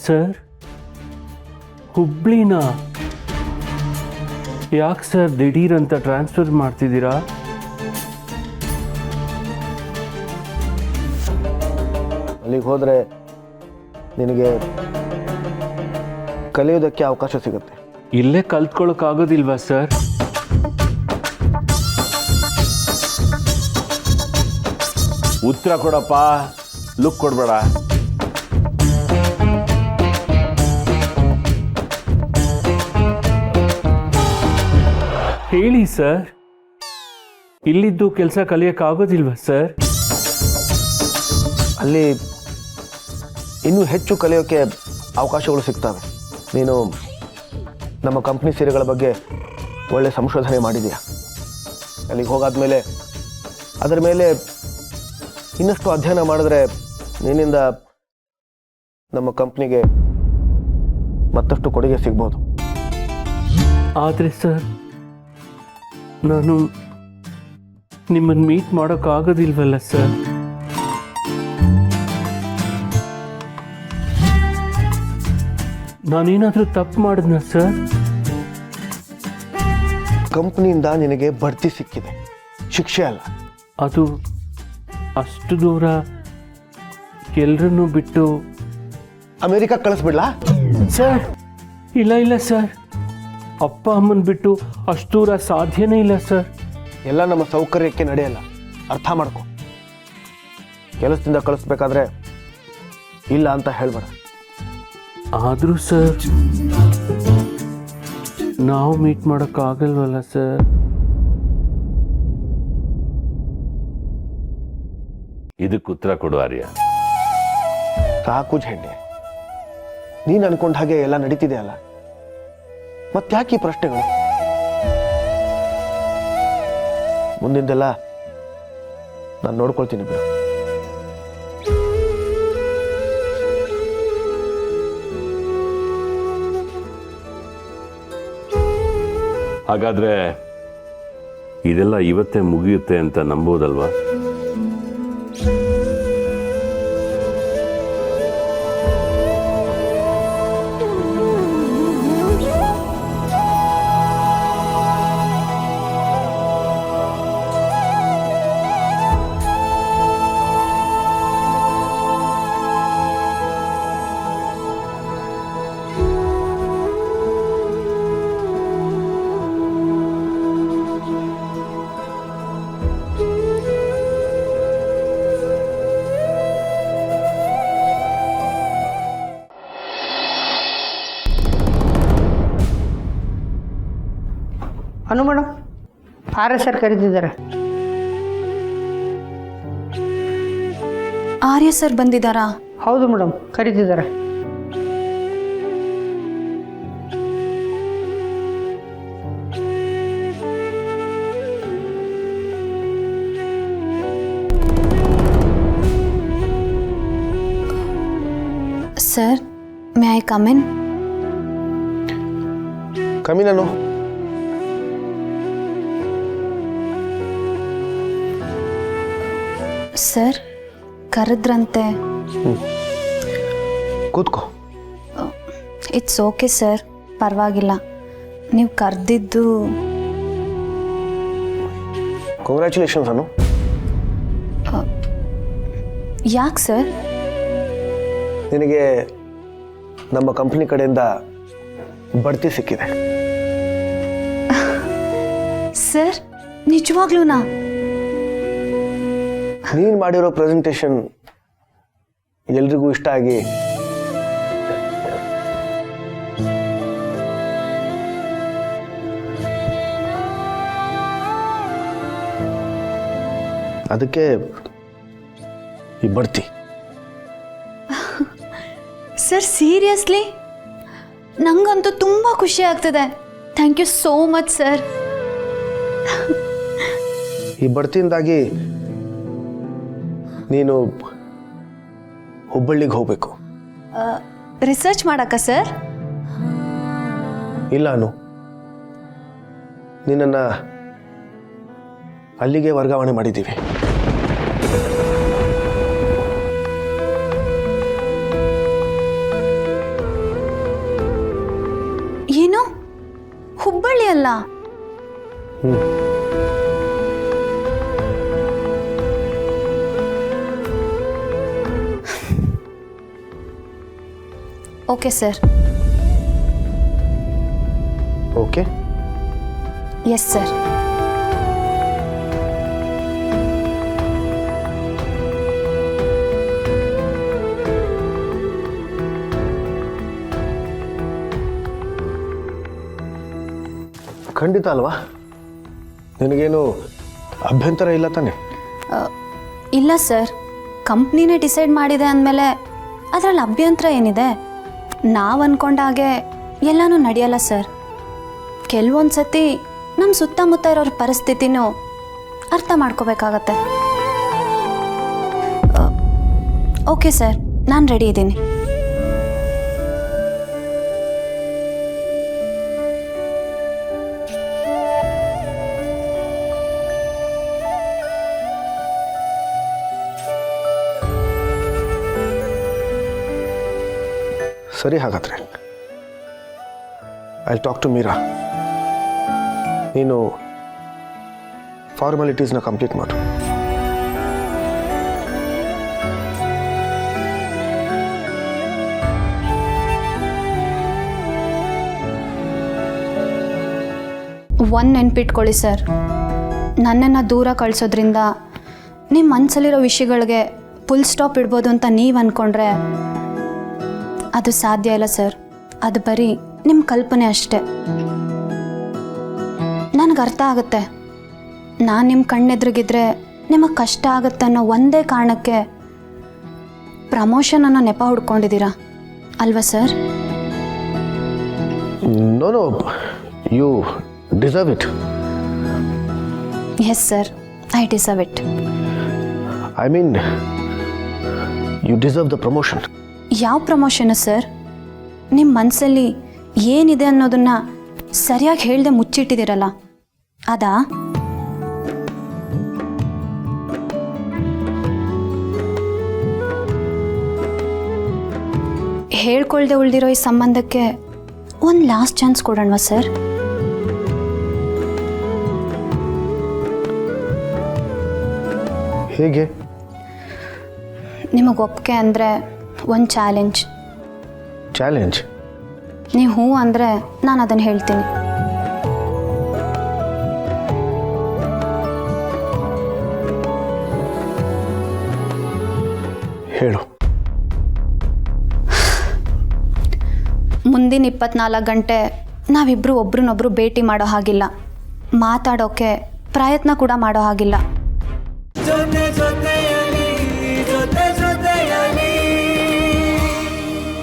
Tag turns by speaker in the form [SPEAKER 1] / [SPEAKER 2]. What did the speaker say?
[SPEAKER 1] Sir, ಹುಬ್ಳಿನಾ? ಯಾಕೆ sir ದಿಢೀರ್ ಅಂತ ಟ್ರಾನ್ಸ್ಫರ್ ಮಾಡ್ತಿದ್ದೀರಾ?
[SPEAKER 2] ಅಲ್ಲಿಗೆ ಹೋದರೆ ನಿನಗೆ ಕಲಿಯೋದಕ್ಕೆ ಅವಕಾಶ ಸಿಗುತ್ತೆ.
[SPEAKER 1] ಇಲ್ಲೇ ಕಲ್ತ್ಕೊಳ್ಳೋಕ್ಕಾಗೋದಿಲ್ವಾ ಸರ್?
[SPEAKER 3] ಉತ್ತರ ಕೊಡಪ್ಪ, ಲುಕ್ ಕೊಡ್ಬೇಡ.
[SPEAKER 1] ಹೇಳಿ ಸರ್, ಇಲ್ಲಿದ್ದು ಕೆಲಸ ಕಲಿಯೋಕ್ಕಾಗೋದಿಲ್ವಾ ಸರ್?
[SPEAKER 2] ಅಲ್ಲಿ ಇನ್ನೂ ಹೆಚ್ಚು ಕಲಿಯೋಕ್ಕೆ ಅವಕಾಶಗಳು ಸಿಗ್ತವೆ. ನೀನು ನಮ್ಮ ಕಂಪ್ನಿ ಸೀರೆಗಳ ಬಗ್ಗೆ ಒಳ್ಳೆ ಸಂಶೋಧನೆ ಮಾಡಿದೀಯ. ಅಲ್ಲಿಗೆ ಹೋಗಾದ್ಮೇಲೆ ಅದರ ಮೇಲೆ ಇನ್ನಷ್ಟು ಅಧ್ಯಯನ ಮಾಡಿದ್ರೆ ನಿನ್ನಿಂದ ನಮ್ಮ ಕಂಪ್ನಿಗೆ ಮತ್ತಷ್ಟು ಕೊಡುಗೆ ಸಿಗ್ಬೋದು.
[SPEAKER 1] ಆದರೆ ಸರ್, ನಾನು ನಿಮ್ಮನ್ನು ಮೀಟ್ ಮಾಡೋಕ್ಕಾಗೋದಿಲ್ವಲ್ಲ ಸರ್? ನಾನೇನಾದರೂ ತಪ್ಪು ಮಾಡಿದ್ನ ಸರ್?
[SPEAKER 2] ಕಂಪ್ನಿಯಿಂದ ನಿನಗೆ ಬಡ್ತಿ ಸಿಕ್ಕಿದೆ, ಶಿಕ್ಷೆ ಅಲ್ಲ.
[SPEAKER 1] ಅದು ಅಷ್ಟು ದೂರ ಎಲ್ಲರನ್ನೂ ಬಿಟ್ಟು
[SPEAKER 2] ಅಮೆರಿಕ ಕಳಿಸ್ಬಿಡ್ಲಾ?
[SPEAKER 1] ಸರ್, ಇಲ್ಲ ಸರ್, ಅಪ್ಪ ಅಮ್ಮನ ಬಿಟ್ಟು ಅಷ್ಟು ದೂರ ಸಾಧ್ಯನೇ ಇಲ್ಲ ಸರ್.
[SPEAKER 2] ಎಲ್ಲ ನಮ್ಮ ಸೌಕರ್ಯಕ್ಕೆ ನಡೆಯಲ್ಲ, ಅರ್ಥ ಮಾಡ್ಕೊ. ಕೆಲಸದಿಂದ ಕಳಿಸ್ಬೇಕಾದ್ರೆ ಇಲ್ಲ ಅಂತ ಹೇಳ್ಬೇಡ.
[SPEAKER 1] ಆದರೂ ಸರ್, ನಾವು ಮೀಟ್ ಮಾಡೋಕ್ಕಾಗಲ್ವಲ್ಲ ಸರ್?
[SPEAKER 3] ಇದಕ್ಕೆ ಉತ್ತರ ಕೊಡು ಆರ್ಯ.
[SPEAKER 2] ಸಾಕು ಝಂಡೆ, ನೀನು ಅನ್ಕೊಂಡ ಹಾಗೆ ಎಲ್ಲ ನಡೀತಿದೆ ಅಲ್ಲ, ಮತ್ತ್ಯಾಕೆ ಈ ಪ್ರಶ್ನೆಗಳು? ಮುಂದಿಂದೆಲ್ಲ ನಾನು ನೋಡ್ಕೊಳ್ತೀನಿ ಬಿಡು.
[SPEAKER 3] ಹಾಗಾದ್ರೆ ಇದೆಲ್ಲ ಇವತ್ತೇ ಮುಗಿಯುತ್ತೆ ಅಂತ ನಂಬೋದಲ್ವಾ?
[SPEAKER 4] ಅನು ಮೇಡಮ್, ಆರ್ಯ ಸರ್ ಕರೀತಿದ್ದಾರೆ.
[SPEAKER 5] ಆರ್ಯ ಸರ್ ಬಂದಿದ್ದಾರಾ?
[SPEAKER 4] ಹೌದು ಮೇಡಮ್, ಕರೀತಿದ್ದಾರೆ.
[SPEAKER 5] Sir, may I come in?
[SPEAKER 2] Come in ನಾನು
[SPEAKER 5] ಸರ್, ಕರೆದ್ರಂತೆ.
[SPEAKER 2] ಕೂತ್ಕೋ.
[SPEAKER 5] ಇಟ್ಸ್ ಓಕೆ ಸರ್, ಪರವಾಗಿಲ್ಲ. ನೀವು ಕರೆದಿದ್ದು
[SPEAKER 2] ಕಂಗ್ರ್ಯಾಚುಲೇಷನ್ಸ್ ಅನು.
[SPEAKER 5] ಯಾಕೆ ಸರ್?
[SPEAKER 2] ನಿನಗೆ ನಮ್ಮ ಕಂಪ್ನಿ ಕಡೆಯಿಂದ ಬಡ್ತಿ ಸಿಕ್ಕಿದೆ.
[SPEAKER 5] ಸರ್, ನಿಜವಾಗ್ಲೂನಾ?
[SPEAKER 2] ನೀನು ಮಾಡಿರೋ ಪ್ರೆಸೆಂಟೇಷನ್ ಎಲ್ರಿಗೂ ಇಷ್ಟ ಆಗಿ ಅದಕ್ಕೆ ಈ ಬಡ್ತಿ.
[SPEAKER 5] ಸರ್, ಸೀರಿಯಸ್ಲಿ ನಂಗಂತೂ ತುಂಬ ಖುಷಿ ಆಗ್ತದೆ. Thank you so much sir.
[SPEAKER 2] ಈ ಬಡ್ತಿಯಿಂದಾಗಿ ನೀನು ಹುಬ್ಬಳ್ಳಿಗೆ ಹೋಗಬೇಕು.
[SPEAKER 5] ರಿಸರ್ಚ್ ಮಾಡಕ್ಕ ಸರ್?
[SPEAKER 2] ಇಲ್ಲ ಅನು, ನಿನ್ನನ್ನು ಅಲ್ಲಿಗೆ ವರ್ಗಾವಣೆ ಮಾಡಿದ್ದೀವಿ.
[SPEAKER 5] ಹುಬ್ಬಳ್ಳಿ ಅಲ್ಲ. Okay sir.
[SPEAKER 2] Okay.
[SPEAKER 5] Yes sir.
[SPEAKER 2] ಖಂಡಿತ ಅಲ್ವಾ? ನಿನಗೇನು ಅಭ್ಯಂತರ ಇಲ್ಲ ತಾನೆ?
[SPEAKER 5] ಇಲ್ಲ ಸರ್, ಕಂಪ್ನಿನೇ ಡಿಸೈಡ್ ಮಾಡಿದೆ ಅಂದಮೇಲೆ ಅದರಲ್ಲಿ ಅಭ್ಯಂತರ ಏನಿದೆ? ನಾವು ಅಂದ್ಕೊಂಡ ಹಾಗೆ ಎಲ್ಲನೂ ನಡೆಯಲ್ಲ ಸರ್. ಕೆಲವೊಂದು ಸತಿ ನಮ್ಮ ಸುತ್ತಮುತ್ತ ಇರೋರ ಪರಿಸ್ಥಿತಿನೂ ಅರ್ಥ ಮಾಡ್ಕೋಬೇಕಾಗತ್ತೆ. ಓಕೆ ಸರ್, ನಾನು ರೆಡಿ ಇದ್ದೀನಿ.
[SPEAKER 2] ಸರಿ, ಹಾಗಾದರೆ ಐ ಟಾಕ್ ಟು ಮೀರಾ. ನೀನು ಫಾರ್ಮಾಲಿಟೀಸ್ನ ಕಂಪ್ಲೀಟ್ ಮಾಡು.
[SPEAKER 5] ಒಂದು ನೆನ್ಪಿಟ್ಕೊಳ್ಳಿ ಸರ್, ನನ್ನನ್ನು ದೂರ ಕಳಿಸೋದ್ರಿಂದ ನಿಮ್ಮ ಮನಸ್ಸಲ್ಲಿರೋ ವಿಷಯಗಳಿಗೆ ಫುಲ್ ಸ್ಟಾಪ್ ಇಡ್ಬೋದು ಅಂತ ನೀವು ಅಂದ್ಕೊಂಡ್ರೆ ಅದು ಸಾಧ್ಯ ಇಲ್ಲ ಸರ್. ಅದು ಬರೀ ನಿಮ್ಮ ಕಲ್ಪನೆ ಅಷ್ಟೆ. ನನಗೆ ಅರ್ಥ ಆಗುತ್ತೆ, ನಾನು ನಿಮ್ಮ ಕಣ್ಣೆದುರಿಗಿದ್ರೆ ನಿಮಗೆ ಕಷ್ಟ ಆಗುತ್ತೆ ಅನ್ನೋ ಒಂದೇ ಕಾರಣಕ್ಕೆ ಪ್ರಮೋಷನನ್ನು ನೆಪ ಹುಡ್ಕೊಂಡಿದ್ದೀರಾ ಅಲ್ವಾ sir?
[SPEAKER 2] No no, you deserve it.
[SPEAKER 5] Yes sir, I deserve it.
[SPEAKER 2] I mean, you deserve the promotion.
[SPEAKER 5] ಯಾವ ಪ್ರಮೋಷನು ಸರ್? ನಿಮ್ಮ ಮನಸ್ಸಲ್ಲಿ ಏನಿದೆ ಅನ್ನೋದನ್ನು ಸರಿಯಾಗಿ ಹೇಳ್ದೆ ಮುಚ್ಚಿಟ್ಟಿದ್ದೀರಲ್ಲ, ಅದಾ? ಹೇಳ್ಕೊಳ್ದೆ ಉಳಿದಿರೋ ಈ ಸಂಬಂಧಕ್ಕೆ ಒಂದು ಲಾಸ್ಟ್ ಚಾನ್ಸ್ ಕೊಡೋಣವಾ ಸರ್?
[SPEAKER 2] ಹೇಗೆ?
[SPEAKER 5] ನಿಮಗೆ ಒಪ್ಪಿಗೆ ಅಂದರೆ ಒಂದು ಚಾಲೆಂಜ್.
[SPEAKER 2] ಚಾಲೆಂಜ್?
[SPEAKER 5] ನೀವು ಹ್ಞೂ ಅಂದರೆ ನಾನು ಅದನ್ನು ಹೇಳ್ತೀನಿ.
[SPEAKER 2] ಹೇಳು.
[SPEAKER 5] ಮುಂದಿನ 24 ಗಂಟೆ ನಾವಿಬ್ಬರು ಒಬ್ರನ್ನೊಬ್ರು ಭೇಟಿ ಮಾಡೋ ಹಾಗಿಲ್ಲ, ಮಾತಾಡೋಕ್ಕೆ ಪ್ರಯತ್ನ ಕೂಡ ಮಾಡೋ ಹಾಗಿಲ್ಲ.